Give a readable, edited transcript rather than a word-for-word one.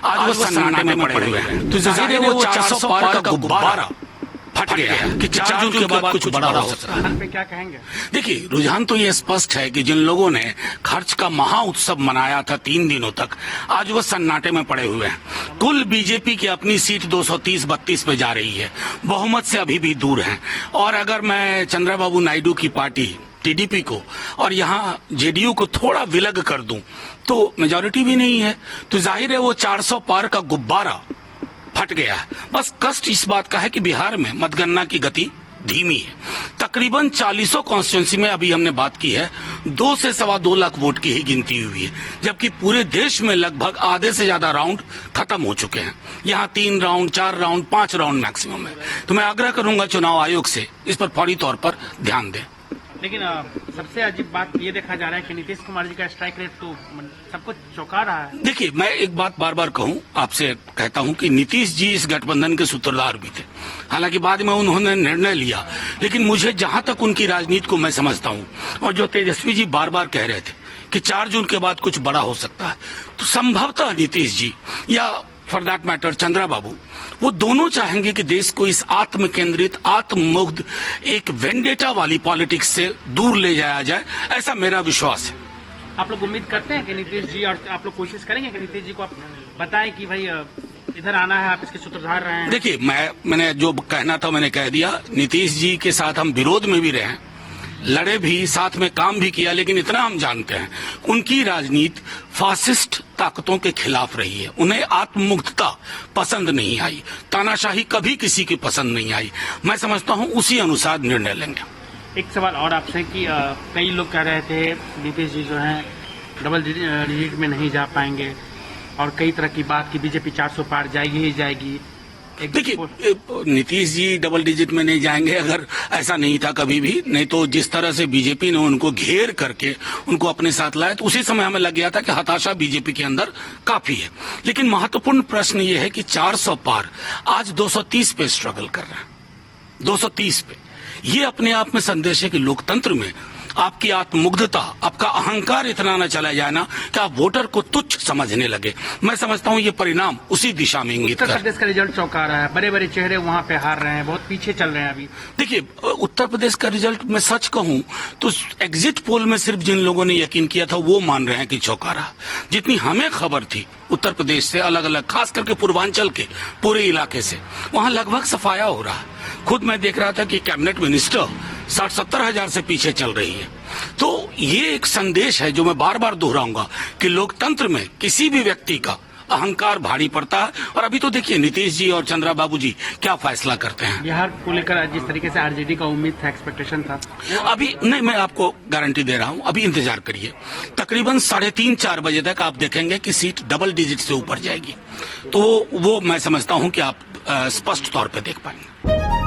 आज वो सन्नाटे में पड़े हुए हैं। तो जाहिर है वो 400 पार का गुब्बारा फट गया है कि 4 जून के बाद कुछ बड़ा हो सकता है। पे क्या कहेंगे? देखिए, रुझान तो ये स्पष्ट है कि जिन लोगों ने खर्च का महा उत्सव मनाया था 3 दिनों तक, आज वो सन्नाटे में पड़े हुए हैं। कुल बीजेपी की अपनी सीट 230-32 पे जा रही है, बहुमत से अभी भी दूर है। और अगर मैं चंद्रबाबू नायडू की पार्टी टीडीपी को और यहाँ जेडीयू को थोड़ा विलग कर दूं तो मेजॉरिटी भी नहीं है। तो जाहिर है वो 400 पार का गुब्बारा फट गया है। बस कष्ट इस बात का है कि बिहार में मतगणना की गति धीमी है। तकरीबन 40 कॉन्स्टिट्यूंसी में अभी हमने बात की है 2 से 2.25 लाख वोट की ही गिनती हुई है, जबकि पूरे देश में लगभग आधे से ज्यादा राउंड खत्म हो चुके हैं। यहाँ 3 राउंड, 4 राउंड, 5 राउंड मैक्सिमम है। तो मैं आग्रह करूंगा चुनाव आयोग से इस पर फौरी तौर पर ध्यान दें। लेकिन सबसे अजीब बात ये देखा जा रहा है कि नीतीश कुमार जी का स्ट्राइक रेट तो सबको चौंका रहा है। देखिए, मैं एक बात बार बार कहूं, आपसे कहता हूं कि नीतीश जी इस गठबंधन के सूत्रधार भी थे। हालांकि बाद में उन्होंने निर्णय लिया, लेकिन मुझे जहां तक उनकी राजनीति को मैं समझता हूं, और जो तेजस्वी जी बार बार कह रहे थे कि 4 जून के बाद कुछ बड़ा हो सकता है, तो संभवतः नीतीश जी या फॉर दैट मैटर चंद्रबाबू, वो दोनों चाहेंगे कि देश को इस आत्म केंद्रित, आत्ममुग्ध, एक वेंडेटा वाली पॉलिटिक्स से दूर ले जाया जाए, ऐसा मेरा विश्वास है। आप लोग उम्मीद करते हैं कि नीतीश जी, और आप लोग कोशिश करेंगे कि नीतीश जी को आप बताएं कि भाई इधर आना है, आप इसके सूत्रधार रहे हैं? देखिए, मैंने जो कहना था मैंने कह दिया। नीतीश जी के साथ हम विरोध में भी रहे, लड़े भी, साथ में काम भी किया, लेकिन इतना हम जानते हैं उनकी राजनीति फासिस्ट ताकतों के खिलाफ रही है। उन्हें आत्ममुग्धता पसंद नहीं आई, तानाशाही कभी किसी की पसंद नहीं आई। मैं समझता हूं उसी अनुसार निर्णय लेंगे। एक सवाल और आपसे कि कई लोग कह रहे थे नीतीश जी जो हैं डबल डिजिट में नहीं जा पाएंगे, और कई तरह की बात की बीजेपी 400 पार जाएगी ही जाएगी। देखिए, नीतीश जी डबल डिजिट में नहीं जाएंगे, अगर ऐसा नहीं था कभी भी। नहीं तो जिस तरह से बीजेपी ने उनको घेर करके उनको अपने साथ लाया, तो उसी समय हमें लग गया था कि हताशा बीजेपी के अंदर काफी है। लेकिन महत्वपूर्ण प्रश्न ये है कि 400 पार आज 230 पे स्ट्रगल कर रहे हैं, 230 पे। ये अपने आप में संदेश है कि लोकतंत्र में आपकी आत्ममुग्धता, आपका अहंकार इतना न चला जाए ना कि आप वोटर को तुच्छ समझने लगे। मैं समझता हूं ये परिणाम उसी दिशा में इंगित कर। उत्तर प्रदेश का रिजल्ट चौंका रहा है, बड़े बड़े चेहरे वहां पे हार रहे हैं, बहुत पीछे चल रहे हैं अभी। देखिए, उत्तर प्रदेश का रिजल्ट मैं सच कहूं तो एग्जिट पोल में सिर्फ जिन लोगों ने यकीन किया था वो मान रहे हैं कि चौंका रहा। जितनी हमें खबर थी उत्तर प्रदेश से अलग अलग, खास करके पूर्वांचल के पूरे इलाके से, वहां लगभग सफाया हो रहा है। खुद मैं देख रहा था कि कैबिनेट मिनिस्टर 60-70 हजार से पीछे चल रही है। तो ये एक संदेश है जो मैं बार बार दोहराऊंगा कि लोकतंत्र में किसी भी व्यक्ति का अहंकार भारी पड़ता है। और अभी तो देखिए नीतीश जी और चंद्रबाबू जी क्या फैसला करते हैं। बिहार को लेकर जिस तरीके से आरजेडी का उम्मीद था, एक्सपेक्टेशन था, अभी नहीं, मैं आपको गारंटी दे रहा हूं, अभी इंतजार करिए। तकरीबन 3:30-4 बजे तक आप देखेंगे कि सीट डबल डिजिट से ऊपर जाएगी। तो वो मैं समझता हूं कि आप स्पष्ट तौर पर देख पाएंगे।